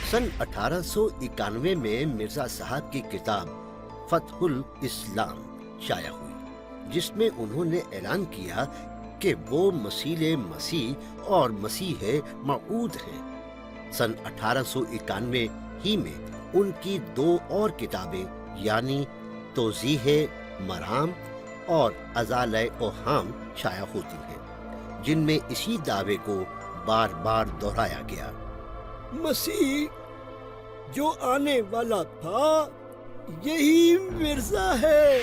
सन 1891 में मिर्जा साहब की किताब फतहुल इस्लाम शाया हुई, जिसमें उन्होंने ऐलान किया कि वो मसीह मसीह और मसीह मऊद हैं। सन 1891 ही में उनकी दो और किताबें यानी तौज़ीह मराम और अज़ाले ओहाम शाया होती हैं, जिनमें इसी दावे को बार बार दोहराया गया। मसीह जो आने वाला था यही मिर्जा है।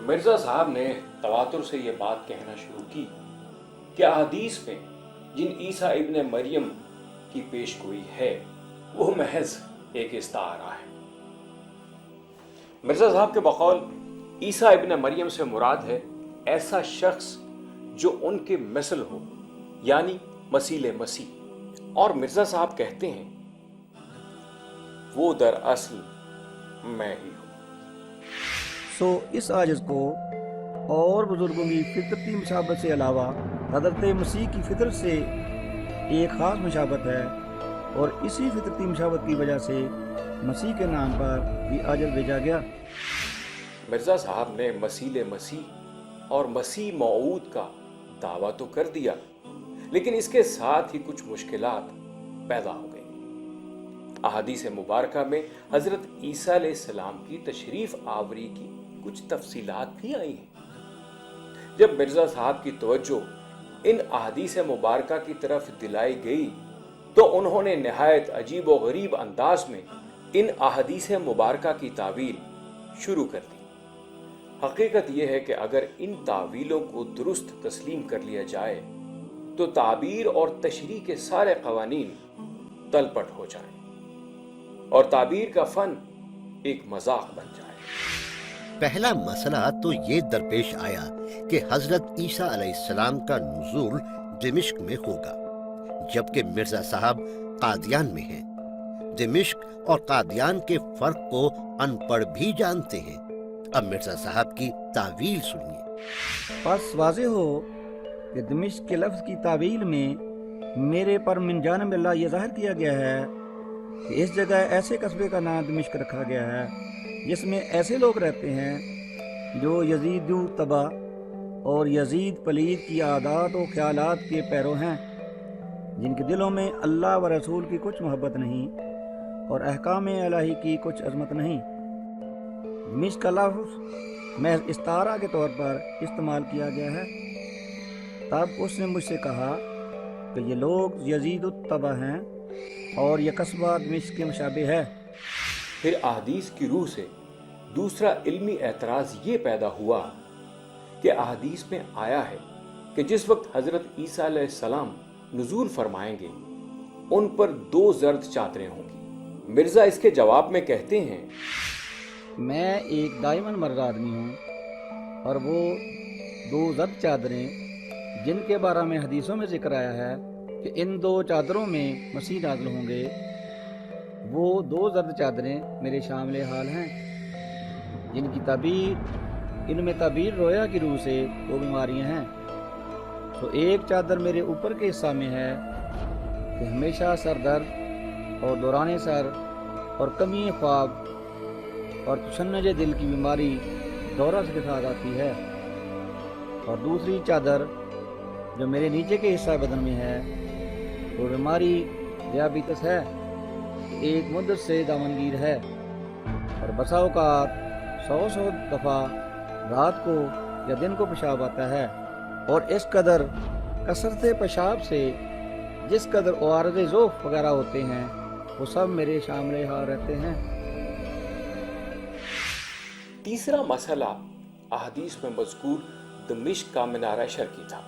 मिर्जा साहब ने तवातुर से ये बात कहना शुरू की कि अहादीस में जिन ईसा इब्ने मरियम की पेशगोई है वो महज एक इस्तारा है। मिर्जा साहब के बकौल ईसा इब्ने मरियम से मुराद है ऐसा शख्स जो उनके मिसल हो, यानी मसीह मसीह। और मिर्जा साहब कहते हैं वो दरअसल मैं ही हूं। सो इस आजिज़ को और बुजुर्गों की फितरती मुशाबत से अलावा हज़रत मसीह की फितरत से एक ख़ास मुशाबत है, और इसी फितरती मुशाबत की वजह से मसीह के नाम पर ये आजिज़ भेजा गया। मिर्जा साहब ने मसीह मसीह और मसीह मऊद का दावा तो कर दिया, लेकिन इसके साथ ही कुछ मुश्किलात पैदा हो गई। अहादीस मुबारका में हजरत ईसा अलैहिस्सलाम की तशरीफ आवरी की कुछ तफसीलात भी आई हैं। जब मिर्जा साहब की तवज्जो इन अहादीस मुबारका की तरफ दिलाई गई तो उन्होंने निहायत अजीब व गरीब अंदाज में इन अहादीस मुबारका की तावील शुरू कर दी। हकीकत यह है कि अगर इन तावीलों को दुरुस्त तस्लीम कर लिया जाए तो ताबीर और तशरीह के सारे कवानीन तलपट हो जाएं और ताबीर का फन एक मजाक बन जाए। पहला मसला तो ये दरपेश आया कि हजरत ईसा अलैहिस्सलाम का नुज़ूल दिमिश्क में होगा, जबकि मिर्जा साहब कादियान में हैं। दिमिश्क और कादियान के फर्क को अनपढ़ भी जानते हैं। अब मिर्जा साहब की तावील सुनिए। बस वाज़े हो कि दमिश्क के लफ्ज़ की तावील में मेरे पर मिन जानिब अल्लाह ये ज़ाहिर किया गया है कि इस जगह ऐसे कस्बे का नाम दमिश्क रखा गया है जिसमें ऐसे लोग रहते हैं जो यजीद तबा और यजीद पलीद की आदात और ख्यालात के पैरों हैं, जिनके दिलों में अल्लाह व रसूल की कुछ मोहब्बत नहीं और अहकाम इलाही की कुछ अजमत नहीं। दमिश्क का लफ्ज़ महज इस्तारा के तौर पर इस्तेमाल किया गया है। तब उसने मुझसे कहा कि ये लोग यजीद तबा हैं और यह कस्बा दमिश्क के मुशाबे है। फिर अहादीस की रूह से दूसरा इल्मी एतराज ये पैदा हुआ कि अहादीस में आया है कि जिस वक्त हजरत ईसा अलैहिस्सलाम नुज़ूल फरमाएंगे उन पर 2 जर्द चादरें होंगी। मिर्जा इसके जवाब में कहते हैं, मैं एक दाइमन मर्द आदमी हूँ और वो 2 जर्द चादरें जिनके बारे में हदीसों में जिक्र आया है कि इन 2 चादरों में मसीह नाज़िल होंगे, वो 2 जर्द चादरें मेरे शामिल हाल हैं, जिनकी ताबीर इनमें ताबीर रोया की रूह से 2 बीमारियां हैं। तो एक चादर मेरे ऊपर के हिस्सा में है कि हमेशा सर दर्द और दौरान सर और कमी ख्वाब और तशन्नुज दिल की बीमारी दौरा के साथ आती है, और दूसरी चादर जो मेरे नीचे के हिस्सा बदन में है वो बीमारी दियाबितस है, एक मुद्दत से दामनगीर है और बसा औकात 100 दफ़ा रात को या दिन को पेशाब आता है, और इस कदर कसरत पेशाब से जिस कदर आरज़े ज़ोफ़ वगैरह होते हैं वो सब मेरे शामिल हाल रहते हैं। तीसरा मसला अहादीस में मज़कूर दमिश्क का मीनार शर्की था,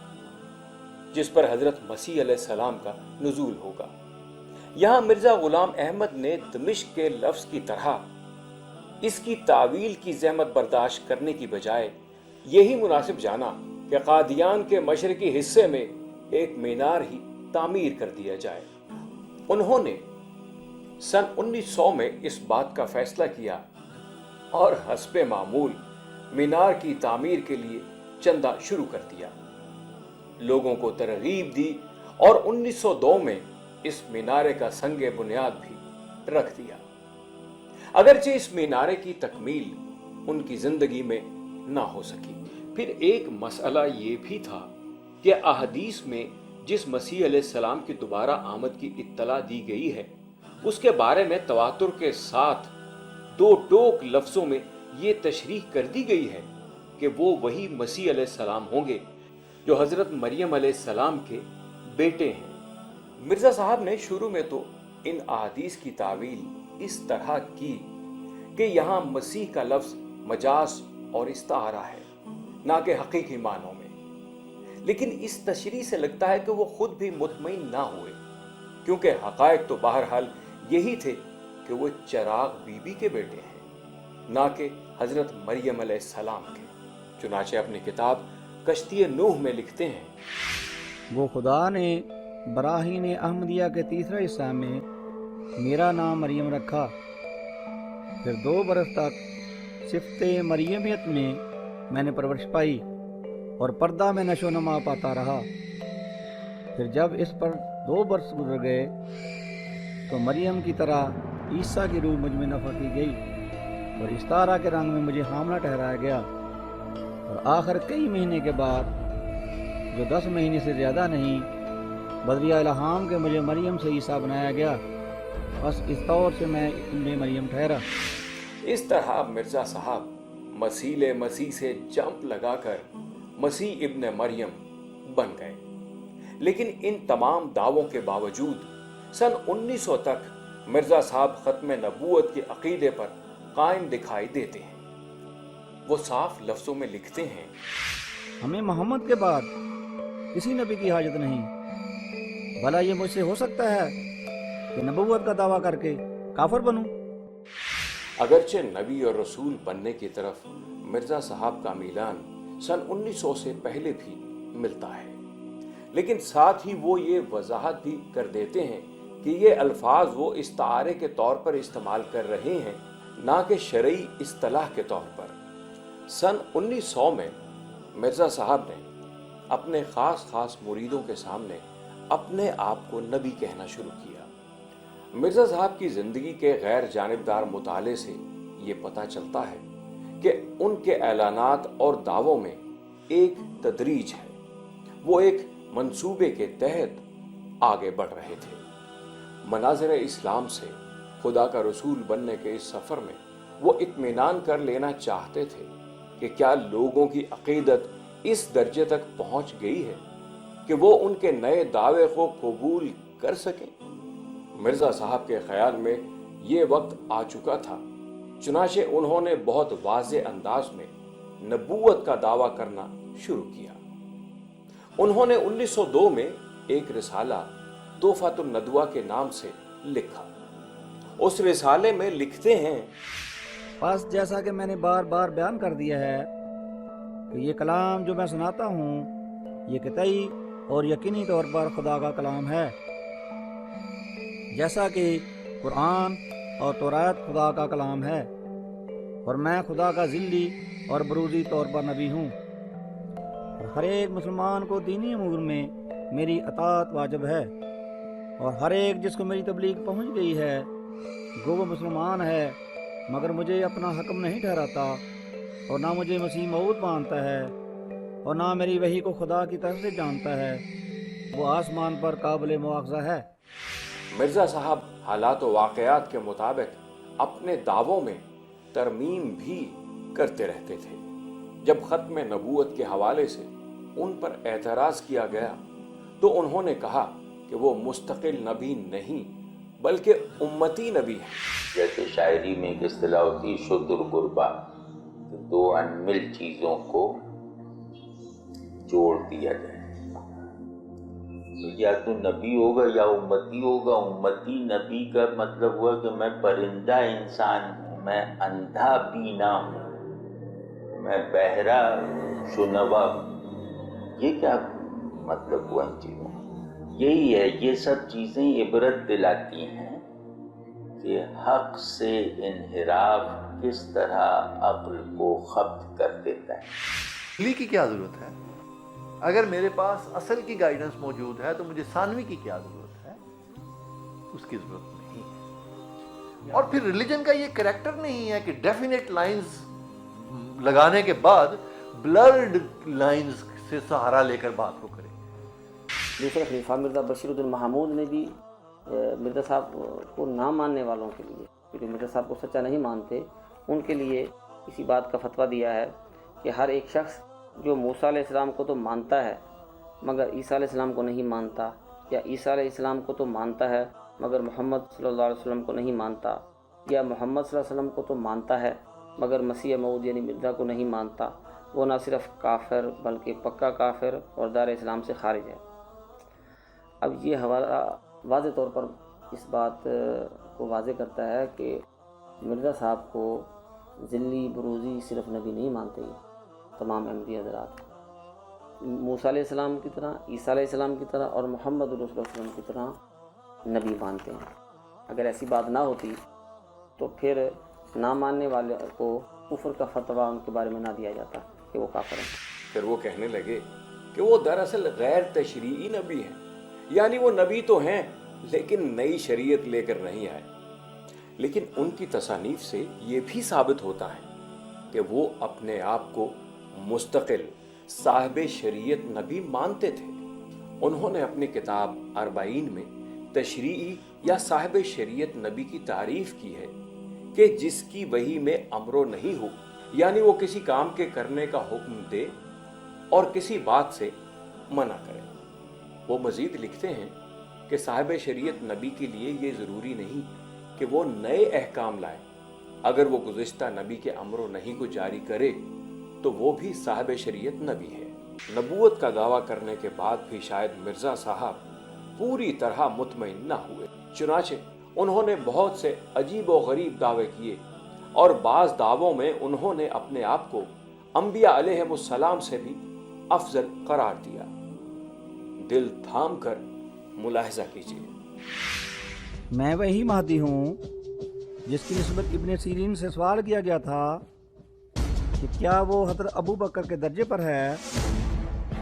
जिस पर हजरत मसीह अलैहिस्सलाम का नुज़ूल होगा। यहाँ मिर्जा गुलाम अहमद ने दमिश्क के लफ्ज़ की तरह इसकी तावील की ज़हमत बर्दाश्त करने की बजाय यही मुनासिब जाना कि कादियान के मशरकी हिस्से में एक मीनार ही तामीर कर दिया जाए। उन्होंने सन 1900 में इस बात का फैसला किया और हस्बे मामूल मीनार की तामीर के लिए चंदा शुरू कर दिया। लोगों को तरगीब दी और 1902 में इस मीनारे का संगे बुनियाद भी रख दिया। अगरचे इस मीनारे की तकमील उनकी जिंदगी में ना हो सकी। फिर एक मसला ये भी था कि अहदीस में जिस मसीह अलैहिस्सलाम की दोबारा आमद की इत्तला दी गई है, उसके बारे में तवातुर के साथ दो टोक लफ्जों में ये तशरीह कर दी गई है कि वो वही मसीह अलैहिस्सलाम होंगे जो हजरत मरियम अलैहिस्सलाम के बेटे हैं। मिर्जा साहब ने शुरू में तो इन अहादीस की तावील इस तरह की कि यहाँ मसीह का लफ्ज मजाज और इस्तारा है, ना कि हकीकी मानों में। लेकिन इस तशरीह से लगता है कि वो खुद भी मुतमईन ना हुए, क्योंकि हकायक तो बहरहाल यही थे कि वो चराग बीबी के बेटे हैं, ना कि हजरत मरियम अलैहिस्सलाम के। चुनाचे अपनी किताब कश्ती नूह में लिखते हैं, वो खुदा ने बराहीन अहमदिया के तीसरे हिस्सा में मेरा नाम मरियम रखा। फिर 2 बरस तक सिफ्ते मरियमियत में मैंने परवरिश पाई और पर्दा में नशो नमा पाता रहा। फिर जब इस पर 2 बरस गुजर गए तो मरियम की तरह ईसा की रूह मुझ में नफा की गई और इस्तारा के रंग में मुझे हामला ठहराया गया। और आखिर कई महीने के बाद, जो 10 महीने से ज़्यादा नहीं, बदरिया इल्हाम के मुझे मरियम से ईसा बनाया गया। बस इस तौर से मैं इब्ने मरियम ठहरा। इस तरह मिर्जा साहब मसीह मसीह से जंप लगाकर मसीह इब्ने मरियम बन गए। लेकिन इन तमाम दावों के बावजूद सन 1900 तक मिर्जा साहब खत्म नबूवत के अकीदे पर कायम दिखाई देते हैं। वो साफ लफ्जों में लिखते हैं, हमें मोहम्मद के बाद किसी नबी की हाजत नहीं। भला ये मुझसे हो सकता है कि नबूवत का दावा करके काफिर बनूं? अगरचे नबी और रसूल बनने की तरफ मिर्जा साहब का मीलान सन 1900 से पहले भी मिलता है, लेकिन साथ ही वो ये वजाहत भी कर देते हैं कि ये अल्फाज वो इस्तारे के तौर पर इस्तेमाल कर रहे हैं, ना कि शरई इस्तिलाह के तौर पर। सन 1900 में मिर्जा साहब ने अपने खास मुरीदों के सामने अपने आप को नबी कहना शुरू किया। मिर्जा साहब की जिंदगी के गैर जानिबदार मुताले से ये पता चलता है कि उनके ऐलानात और दावों में एक तदरीज है। वो एक मंसूबे के तहत आगे बढ़ रहे थे। मनाज़िर इस्लाम से खुदा का रसूल बनने के इस सफ़र में वो इत्मीनान कर लेना चाहते थे कि क्या लोगों की अकीदत इस दर्जे तक पहुंच गई है कि वो उनके नए दावे को कबूल कर सकें। मिर्जा साहब के ख्याल में ये वक्त आ चुका था। चुनाचे उन्होंने बहुत वाज़े अंदाज में नबूवत का दावा करना शुरू किया। उन्होंने 1902 में एक रिसाला तोहफातुन नदवा के नाम से लिखा। उस रिसाले में लिखते हैं, बस जैसा कि मैंने बार बार बयान कर दिया है कि ये कलाम जो मैं सुनाता हूँ, ये कतई और यकीनी तौर पर खुदा का कलाम है। जैसा कि कुरान और तौरात खुदा का कलाम है, और मैं खुदा का ज़िल्ली और बरूज़ी तौर पर नबी हूँ। और हर एक मुसलमान को दीनी अमूर में मेरी अताअत वाजिब है, और हर एक जिसको मेरी तबलीग पहुँच गई है गो वो मुसलमान है, मगर मुझे अपना हकम नहीं ठहराता, और ना मुझे मसीह मऊद मानता है, और ना मेरी वही को खुदा की तरफ से जानता है। वो आसमान पर काबिल मुआवजा है। मिर्जा साहब हालात व वाक़यात के मुताबिक अपने दावों में तरमीम भी करते रहते थे। जब खत्म नबूवत के हवाले से उन पर एतराज़ किया गया तो उन्होंने कहा कि वो मुस्तकिल नबी नहीं बल्कि उम्मती नबी है। जैसे शायरी में एक इस्तिलाह होती है शुद्र गुरबा, तो 2 अनमिल चीज़ों को जोड़ दिया जाए, तो या तो नबी होगा या उम्मती होगा। उम्मती नबी का मतलब हुआ कि मैं परिंदा इंसान हूँ, मैं अंधा बीना हूँ, मैं बहरा सुनवा हूँ। ये क्या मतलब हुआ इन चीज़ों का? यही है, ये सब चीज़ें इबरत दिलाती हैं कि हक से इन्हिराफ किस तरह अक्ल को खब्त कर देता है। ली की क्या ज़रूरत है? अगर मेरे पास असल की गाइडेंस मौजूद है तो मुझे सानवी की क्या ज़रूरत है? اس کی ضرورت نہیں ہے. اور پھر ریلیجن کا یہ کریکٹر نہیں ہے کہ ڈیفینیٹ لائنز لگانے کے بعد بلرڈ لائنز سے سہارا لے کر بات کو کرے. دوسرے خلیفہ مرزا بشیر الدین محمود نے بھی مرزا صاحب کو نہ ماننے والوں کے لیے، کیونکہ مرزا صاحب کو سچا نہیں مانتے، ان کے لیے اسی بات کا فتویٰ دیا ہے کہ ہر ایک شخص جو موسیٰ علیہ السلام کو تو مانتا ہے مگر عیسیٰ علیہ السلام کو نہیں مانتا، یا عیسیٰ علیہ السلام کو تو مانتا ہے مگر محمد صلی اللہ علیہ وسلم کو نہیں مانتا، یا محمد صلی اللہ علیہ وسلم کو تو مانتا ہے مگر مسیح موعود یعنی مرزا کو نہیں مانتا، وہ نہ صرف کافر بلکہ پکا کافر اور دار اسلام سے خارج ہے. اب یہ حوالہ واضح طور پر اس بات کو واضح کرتا ہے کہ مرزا صاحب کو ذلی بروزی صرف نبی نہیں مانتے، تمام احمدی حضرات موسیٰ علیہ السلام کی طرح، عیسیٰ علیہ السلام کی طرح اور محمد رسول اللہ علیہ وسلم کی طرح نبی مانتے ہیں. اگر ایسی بات نہ ہوتی تو پھر نہ ماننے والے کو کفر کا فتویٰ ان کے بارے میں نہ دیا جاتا کہ وہ کافر ہیں. پھر وہ کہنے لگے کہ وہ دراصل غیر تشریعی نبی ہیں، یعنی وہ نبی تو ہیں لیکن نئی شریعت لے کر نہیں آئے. لیکن ان کی تصانیف سے یہ بھی ثابت ہوتا ہے کہ وہ اپنے آپ کو مستقل صاحب شریعت نبی مانتے تھے. انہوں نے اپنی کتاب اربعین میں تشریعی یا صاحب شریعت نبی کی تعریف کی ہے کہ جس کی وحی میں امر و نہیں ہو، یعنی وہ کسی کام کے کرنے کا حکم دے اور کسی بات سے منع کرے. وہ مزید لکھتے ہیں کہ صاحب شریعت نبی کے لیے یہ ضروری نہیں کہ وہ نئے احکام لائے. اگر وہ گزشتہ نبی کے امر و نہیں کو جاری کرے تو وہ بھی صاحب شریعت نبی ہے. نبوت کا دعویٰ کرنے کے بعد بھی شاید مرزا صاحب پوری طرح مطمئن نہ ہوئے. چنانچہ انہوں نے بہت سے عجیب و غریب دعوے کیے اور بعض دعووں میں انہوں نے اپنے آپ کو انبیاء علیہم السلام سے بھی افضل قرار دیا. دل تھام کر ملاحظہ کیجیے. میں وہی مہدی ہوں جس کی نسبت ابن سیرین سے سوال کیا گیا تھا کہ کیا وہ حضرت ابو بکر کے درجے پر ہے،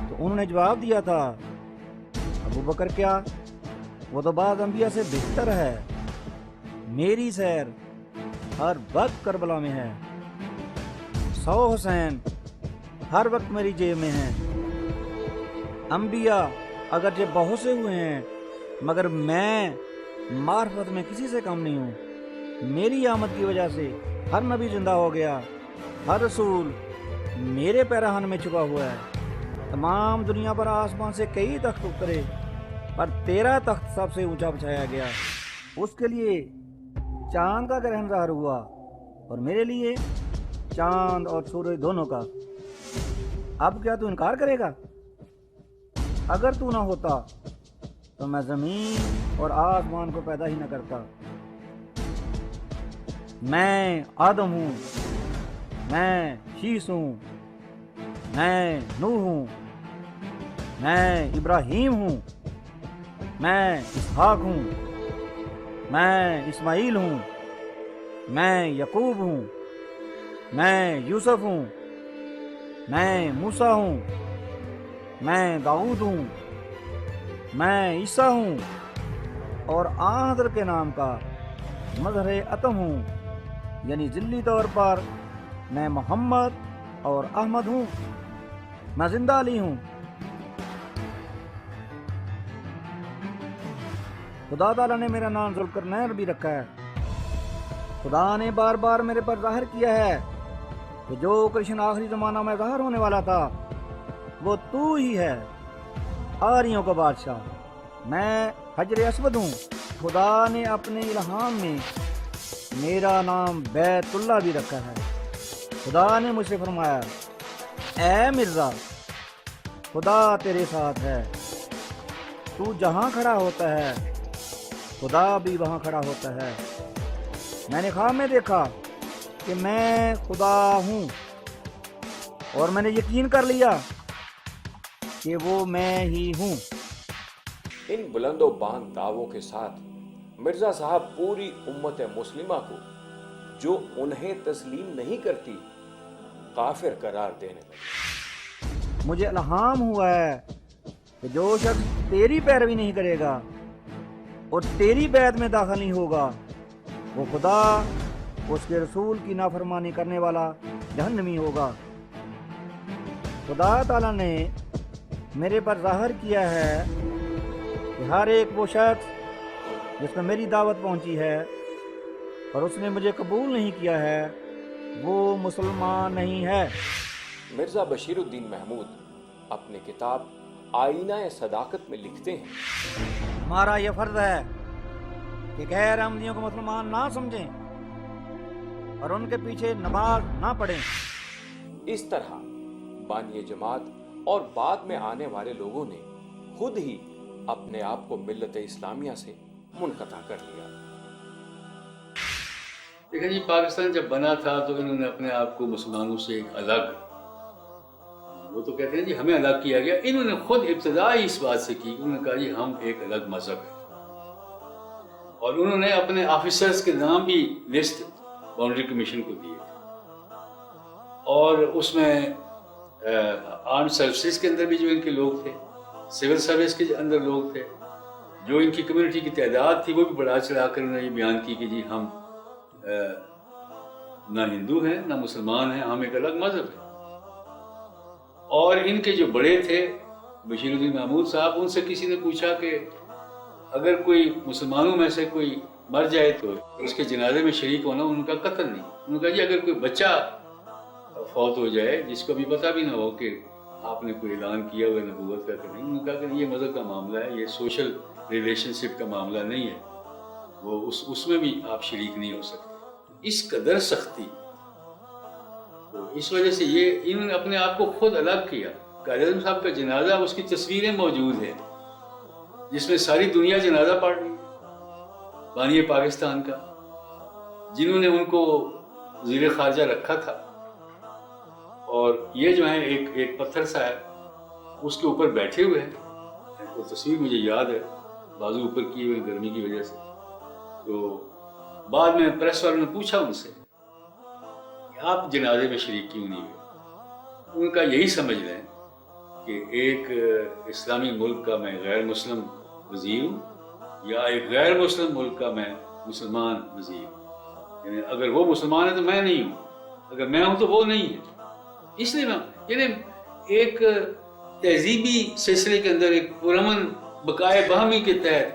تو انہوں نے جواب دیا تھا ابو بکر کیا، وہ تو بعض انبیاء سے بہتر ہے. میری سیر ہر وقت کربلا میں ہے، 100 حسین ہر وقت میری جیب میں ہیں. انبیاء اگرچہ بہت سے ہوئے ہیں مگر میں معرفت میں کسی سے کم نہیں ہوں. میری آمد کی وجہ سے ہر نبی زندہ ہو گیا، ہر رسول میرے پیراہن میں چھپا ہوا ہے. تمام دنیا پر آسمان سے کئی تخت اترے پر تیرا تخت سب سے اونچا بچھایا گیا. اس کے لیے چاند کا گرہن ظاہر ہوا اور میرے لیے چاند اور سورج دونوں کا. اب کیا تو انکار کرے گا؟ اگر تو نہ ہوتا تو میں زمین اور آسمان کو پیدا ہی نہ کرتا. میں آدم ہوں، میں شیس ہوں، میں نوح ہوں، میں ابراہیم ہوں، میں اسحاق ہوں، میں اسماعیل ہوں، میں یعقوب ہوں، میں یوسف ہوں، میں موسیٰ ہوں، میں داؤد ہوں، میں عیسیٰ ہوں اور آن حضرت کے نام کا مظہر عتم ہوں، یعنی ذلی طور پر میں محمد اور احمد ہوں. میں زندہ علی ہوں. خدا تعالیٰ نے میرا نام ذوالقرنین بھی رکھا ہے. خدا نے بار بار میرے پر ظاہر کیا ہے کہ جو کرشن آخری زمانہ میں ظاہر ہونے والا تھا وہ تو ہی ہے، آریوں کا بادشاہ. میں حجر اسود ہوں. خدا نے اپنے الہام میں میرا نام بیت اللہ بھی رکھا ہے. خدا نے مجھ سے فرمایا اے مرزا، خدا تیرے ساتھ ہے. تو جہاں کھڑا ہوتا ہے خدا بھی وہاں کھڑا ہوتا ہے. میں نے خواب میں دیکھا کہ میں خدا ہوں اور میں نے یقین کر لیا کہ وہ میں ہی ہوں. ان بلند و باند دعووں کے ساتھ مرزا صاحب پوری امت مسلمہ کو جو انہیں تسلیم نہیں کرتی کافر قرار دینے لگے. مجھے الہام ہوا ہے کہ جو شخص تیری پیروی نہیں کرے گا और तेरी बैत में दाखिल नहीं होगा, वो खुदा उसके रसूल की नाफरमानी करने वाला जहन्नमी होगा। खुदा ताला ने मेरे पर ज़ाहिर किया है कि हर एक वो शख्स जिसमें मेरी दावत पहुंची है और उसने मुझे कबूल नहीं किया है, वो मुसलमान नहीं है। मिर्ज़ा बशीरुद्दीन महमूद अपनी किताब आईना सदाकत में लिखते हैं, हमारा यह फर्ज है कि गैर अहमदियों को मुसलमान ना समझें और उनके पीछे नमाज ना पढ़ें। इस तरह बानिए जमात और बाद में आने वाले लोगों ने खुद ही अपने आप को मिल्लत इस्लामिया से मुनक़ता कर लिया। देखिए जी, पाकिस्तान जब बना था तो इन्होंने अपने आप को मुसलमानों से एक अलग, वो तो कहते हैं जी हमें अलग किया गया, इन्होंने खुद इब्तिदा इस बात से की, उन्होंने कहा जी हम एक अलग मजहब है। और उन्होंने अपने ऑफिसर्स के नाम भी लिस्ट बाउंड्री कमीशन को दिए और उसमें आर्म सर्विसेज के अंदर भी जो इनके लोग थे, सिविल सर्विस के अंदर लोग थे, जो इनकी कम्युनिटी की तादाद थी वो भी बढ़ा चढ़ा कर उन्होंने ये बयान की कि जी हम ना हिंदू हैं ना मुसलमान हैं, हम एक अलग मजहब है। और इनके जो बड़े थे बशीरुद्दीन महमूद साहब, उनसे किसी ने पूछा कि अगर कोई मुसलमानों में से कोई मर जाए तो उसके जनाजे में शरीक होना, उनका कत्ल नहीं। उन्होंने कहा जी अगर कोई बच्चा फौत हो जाए जिसको अभी पता भी ना हो कि आपने कोई ऐलान किया हुआ नबूवत का, नहीं। उन्होंने कहा कि ये मज़हब का मामला है, ये सोशल रिलेशनशिप का मामला नहीं है, वो उसमें भी आप शरीक नहीं हो सकते। इस कदर सख्ती, तो इस वजह से ये इन्होंने अपने आप को खुद अलग किया। कायद-ए-आज़म साहब का जनाजा, उसकी तस्वीरें मौजूद हैं जिसमें सारी दुनिया जनाजा पढ़ रही है बानिए पाकिस्तान का, जिन्होंने उनको वज़ीर ख़ारजा रखा था। और ये जो है एक पत्थर सा है, उसके ऊपर बैठे हुए हैं, वो तस्वीर मुझे याद है, बाजू ऊपर किए हुए गर्मी की वजह से। तो बाद में प्रेस वालों ने पूछा उनसे आप जनाजे में शरीक क्यों नहीं हुए? उनका यही समझ लें कि एक इस्लामी मुल्क का मैं गैर मुस्लिम वज़ीर हूँ या एक गैर मुस्लिम मुल्क का मैं मुसलमान वज़ीर हूँ। यानी अगर वो मुसलमान है तो मैं नहीं हूँ, अगर मैं हूँ तो वो नहीं है। इसलिए मैं यानी एक तहजीबी सिलसिले के अंदर एक पुरअमन बकाए बहमी के तहत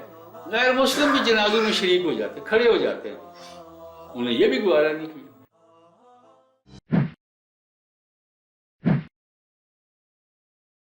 गैर मुस्लिम भी जनाजों में शरीक हो जाते, खड़े हो जाते हैं। उन्हें यह भी गुजारा नहीं किया।